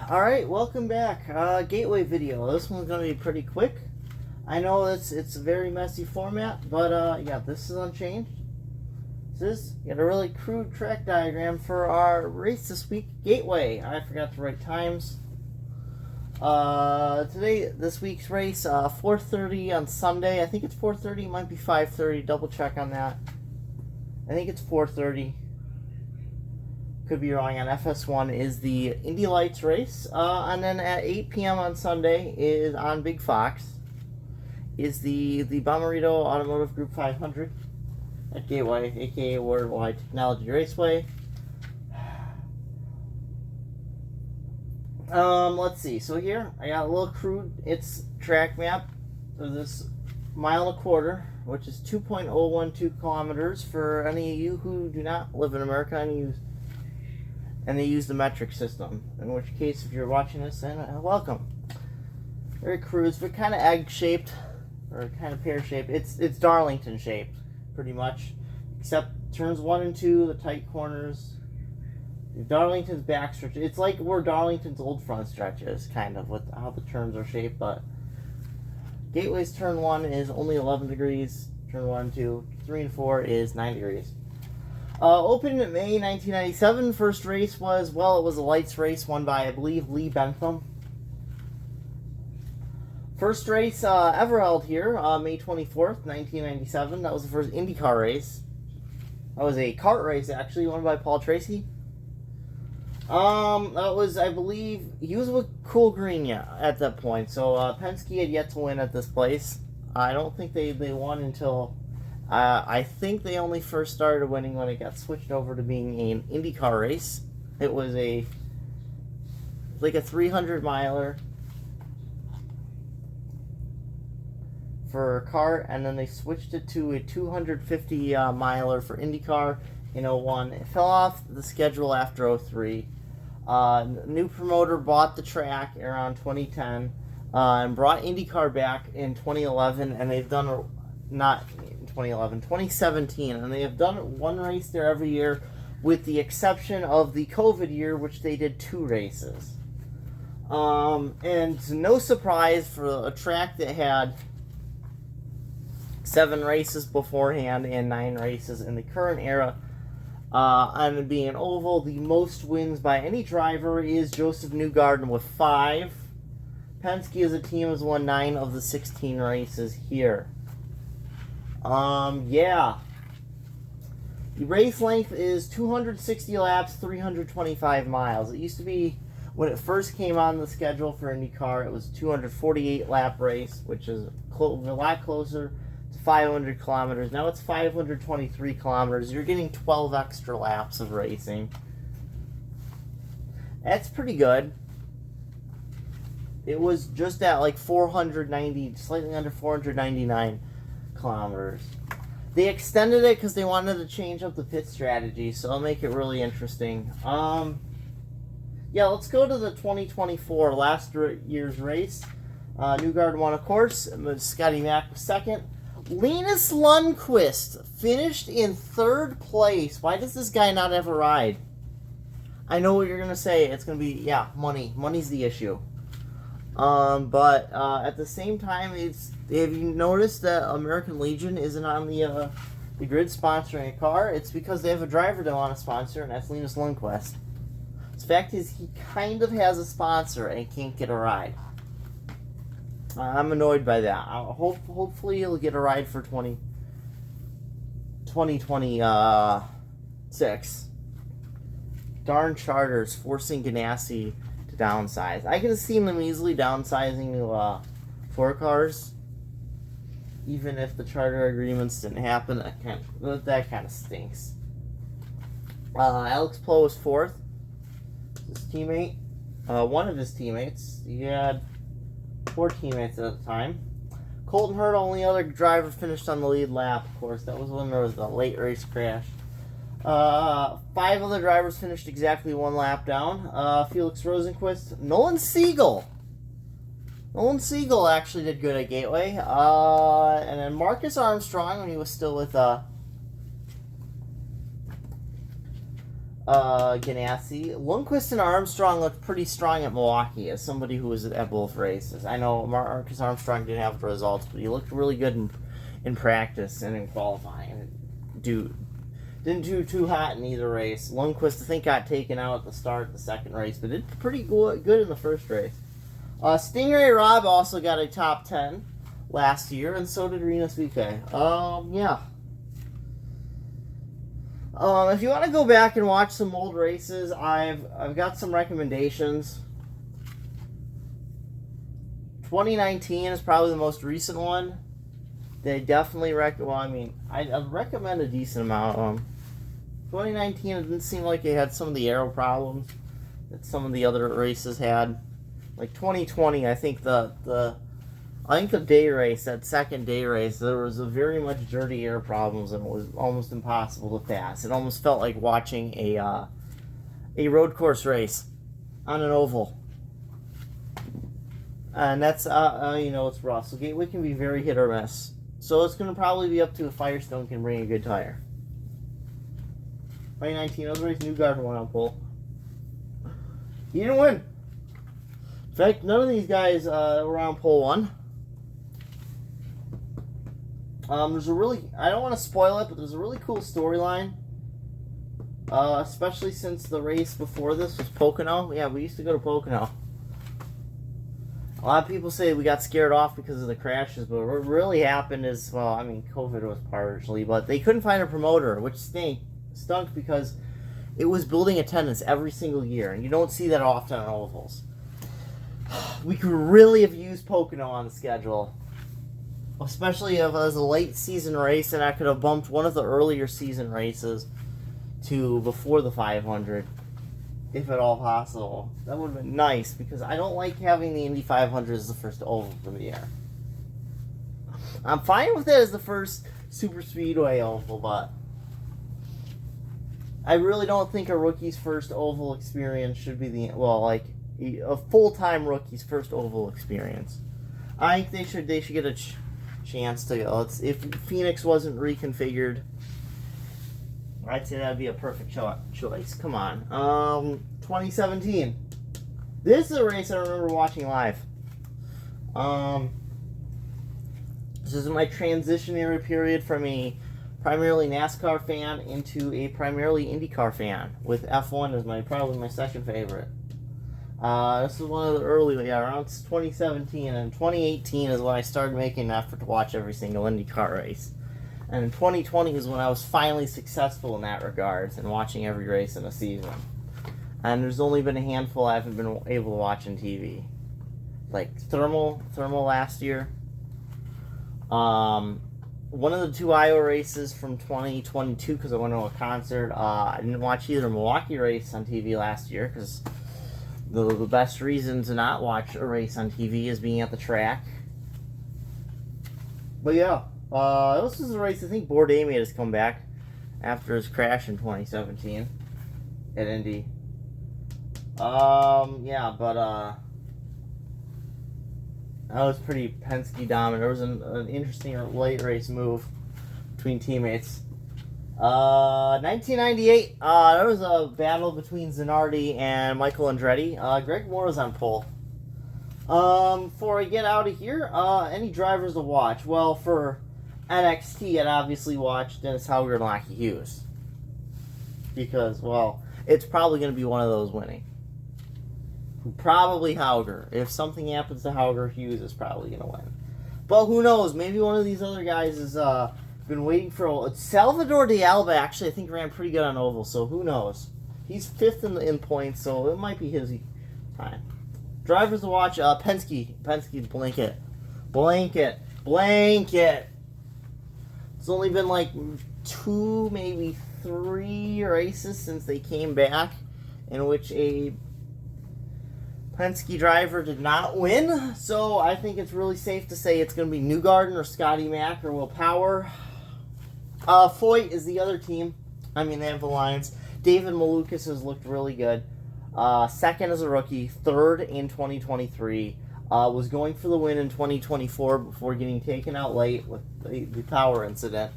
Alright, welcome back. Gateway video. This one's going to be pretty quick. I know it's a very messy format, but yeah, this is unchanged. Got a really crude track diagram for our race this week, Gateway. I forgot to write times. This week's race, 4:30 on Sunday. I think it's 4:30, it might be 5:30, double check on that. I think it's 4:30. Could be wrong on FS1 is the Indy Lights race. And then at 8 p.m. on Sunday is on Big Fox is the Bommarito Automotive Group 500 at Gateway, aka World Wide Technology Raceway. Let's see. So here I got a little crude. It's track map of this 1.25 miles, which is 2.012 kilometers for any of you who do not live in America and they use the metric system. In which case, if you're watching this, then welcome. Very crude, but kind of egg-shaped, or kind of pear-shaped. It's Darlington-shaped, pretty much. Except turns 1 and 2, the tight corners. Darlington's back stretch. It's like where Darlington's old front stretch is, kind of, with how the turns are shaped. But Gateway's turn 1 is only 11 degrees. Turn 1 and 2, 3 and 4 is 9 degrees. Opened in May 1997. First race was, well, it was a lights race won by, I believe, Lee Bentham. First race ever held here, May 24th, 1997. That was the first IndyCar race. That was a kart race, actually, won by Paul Tracy. That was, I believe, he was with Cool Green at that point. So Penske had yet to win at this place. I don't think they won until... I think they only first started winning when it got switched over to being an IndyCar race. It was like a 300-miler for kart, and then they switched it to a 250-miler for IndyCar in 01. It fell off the schedule after 03. New promoter bought the track around 2010 and brought IndyCar back in 2011, and they've done... not 2017, and they have done one race there every year, with the exception of the COVID year, which they did 2 races. And no surprise for a track that had 7 races beforehand and 9 races in the current era. And it being an oval, the most wins by any driver is Joseph Newgarden with 5. Penske as a team has won 9 of the 16 races here. Yeah. The race length is 260 laps, 325 miles. It used to be, when it first came on the schedule for IndyCar, it was a 248 lap race, which is a lot closer to 500 kilometers. Now it's 523 kilometers. You're getting 12 extra laps of racing. That's pretty good. It was just at like 490, slightly under 499 kilometers. They extended it because they wanted to change up the pit strategy, so it'll make it really interesting. Yeah, let's go to the 2024 last year's race. Newgarden won, of course. Scotty Mack was second. Linus Lundqvist finished in 3rd place. Why does this guy not have a ride? I know what you're gonna say. It's gonna be, yeah, money. Money's the issue. But at the same time, have you noticed that American Legion isn't on the grid sponsoring a car? It's because they have a driver they want to sponsor, and that's Linus Lundqvist. The fact is, he kind of has a sponsor and can't get a ride. I'm annoyed by that. Hopefully he'll get a ride for 2026. Darn charters forcing Ganassi to downsize. I could have seen them easily downsizing to 4 cars, even if the charter agreements didn't happen. That kind of stinks. Alex Plow was 4th. His teammate, one of his teammates. He had 4 teammates at the time. Colton Hurd, only other driver, finished on the lead lap. Of course, that was when there was the late race crash. 5 other drivers finished exactly 1 lap down. Felix Rosenqvist, Nolan Siegel. Nolan Siegel actually did good at Gateway. And then Marcus Armstrong, when he was still with Ganassi. Lundqvist and Armstrong looked pretty strong at Milwaukee as somebody who was at both races. I know Marcus Armstrong didn't have the results, but he looked really good in practice and in qualifying. Didn't do too hot in either race. Lundqvist, I think, got taken out at the start of the second race, but did pretty good in the first race. Stingray Rob also got a top 10 last year, and so did Rinus VeeKay. Yeah. If you want to go back and watch some old races, I've got some recommendations. 2019 is probably the most recent one. They definitely I recommend a decent amount of them. 2019, it didn't seem like it had some of the aero problems that some of the other races had. Like 2020, I think the day race, that second day race, there was a very much dirty air problems and it was almost impossible to pass. It almost felt like watching a road course race on an oval. And that's, it's rough. So Gateway can be very hit or miss. So it's going to probably be up to if Firestone can bring a good tire. 2019, other race, Newgarden won on pole. He didn't win. In fact, none of these guys were on pole one. There's I don't want to spoil it, but there's a really cool storyline. Especially since the race before this was Pocono. Yeah, we used to go to Pocono. A lot of people say we got scared off because of the crashes, but what really happened is, COVID was partially, but they couldn't find a promoter, which stunk because it was building attendance every single year, and you don't see that often on ovals. We could really have used Pocono on the schedule, especially if it was a late season race, and I could have bumped one of the earlier season races to before the 500, if at all possible. That would have been nice, because I don't like having the Indy 500 as the first oval for the year. I'm fine with it as the first super speedway oval, but I really don't think a rookie's first oval experience should be a full-time rookie's first oval experience. I think they should get a chance to go. If Phoenix wasn't reconfigured, I'd say that'd be a perfect choice. Come on. 2017. This is a race I remember watching live. This is my transitionary period from a primarily NASCAR fan into a primarily IndyCar fan, with F1 as probably my second favorite. This is one of the early, around 2017, and 2018 is when I started making an effort to watch every single IndyCar race. And in 2020 is when I was finally successful in that regards and watching every race in a season. And there's only been a handful I haven't been able to watch on TV. Like Thermal last year. One of the two Iowa races from 2022 because I went to a concert. I didn't watch either Milwaukee race on TV last year because the best reason to not watch a race on TV is being at the track. But yeah. This is a race I think Bourdais made his comeback after his crash in 2017 at Indy. That was pretty Penske dominant. There was an interesting late race move between teammates. 1998, there was a battle between Zanardi and Michael Andretti. Greg Moore was on pole. Before I get out of here, any drivers to watch? Well, for NXT, I'd obviously watch Dennis Hauger and Lackey Hughes. Because, it's probably going to be one of those winning. Probably Hauger. If something happens to Hauger, Hughes is probably going to win. But who knows? Maybe one of these other guys has been waiting for... Salvador de Alba actually, I think, ran pretty good on oval, so who knows? He's fifth in points, so it might be his time. Drivers to watch, Penske, blanket. It's only been like 2, maybe 3 races since they came back in which a Penske driver did not win. So I think it's really safe to say it's going to be Newgarden or Scotty Mack or Will Power. Foyt is the other team. They have the Lions. David Malukas has looked really good. Second as a rookie, third in 2023. Was going for the win in 2024 before getting taken out late with the power incident.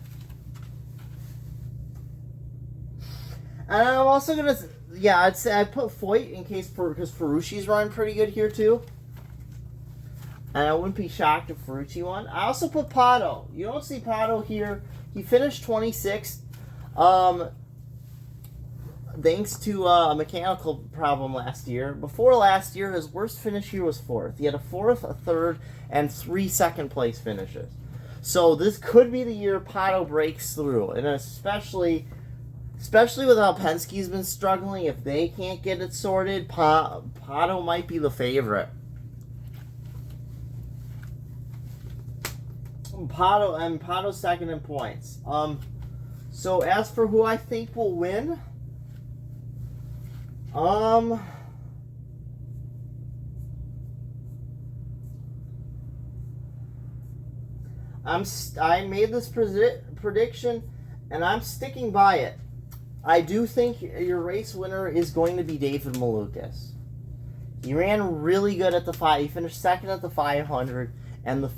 And I'm also gonna, yeah, I'd say I put Foyt in case because Ferrucci's running pretty good here too. And I wouldn't be shocked if Ferrucci won. I also put Pato. You don't see Pato here. He finished 26th. Thanks to a mechanical problem last year. Before last year, his worst finish here was 4th. He had a 4th, a 3rd, and 3 second-place finishes. So this could be the year Pato breaks through, and especially with how Penske's been struggling. If they can't get it sorted, Pato might be the favorite. Pato's second in points. So as for who I think will win, I made this prediction, and I'm sticking by it. I do think your race winner is going to be David Malukas. He ran really good at the 5. He finished 2nd at the 500, and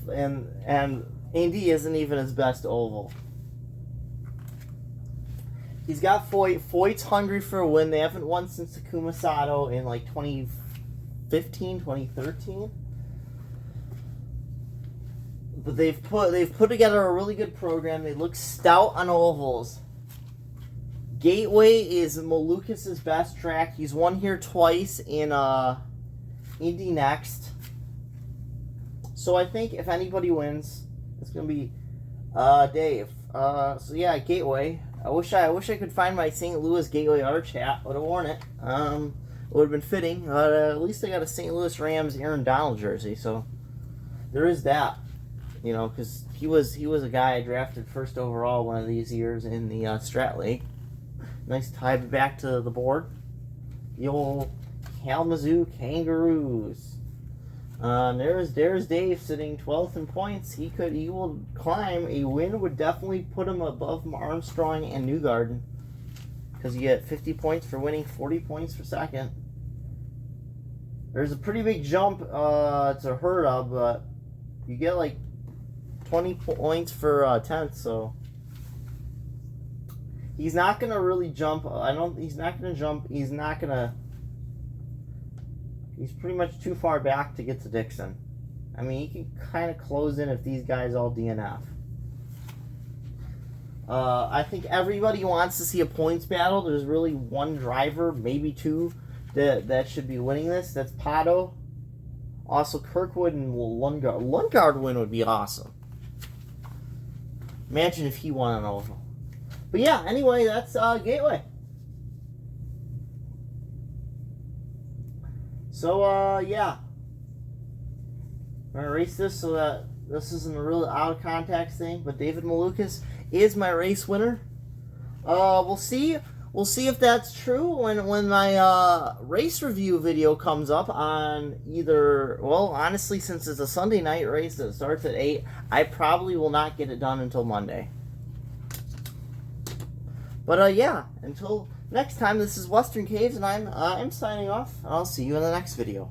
Indy isn't even his best oval. He's got Foyt. Foyt's hungry for a win. They haven't won since Takuma Sato in like 2015, 2013. But they've put together a really good program. They look stout on ovals. Gateway is Malukas' best track. He's won here twice in Indy next. So I think if anybody wins, it's gonna be Dave. So yeah, Gateway. I wish I could find my St. Louis Gateway art hat. Would have worn it. It would have been fitting. At least I got a St. Louis Rams Aaron Donald jersey, so there is that. You know, because he was a guy I drafted 1st overall one of these years in the Strat League. Nice tie back to the board. The old Kalamazoo Kangaroos. There's Dave sitting 12th in points. He will climb. A win would definitely put him above Armstrong and Newgarden, because you get 50 points for winning, 40 points for second. There's a pretty big jump to Herta, but you get like 20 points for 10th, so he's not gonna really jump. He's not gonna jump. He's pretty much too far back to get to Dixon. I mean, he can kind of close in if these guys all DNF. I think everybody wants to see a points battle. There's really one driver, maybe two, that should be winning this. That's Pato. Also, Kirkwood and Lundgaard. Lundgaard win would be awesome. Imagine if he won an oval. But yeah, anyway, that's Gateway. So, yeah. I'm going to erase this so that this isn't a real out of context thing. But David Malukas is my race winner. We'll see. We'll see if that's true when my race review video comes up on either... Well, honestly, since it's a Sunday night race that starts at 8, I probably will not get it done until Monday. But, yeah, until next time, this is Western Caves, and I'm signing off. I'll see you in the next video.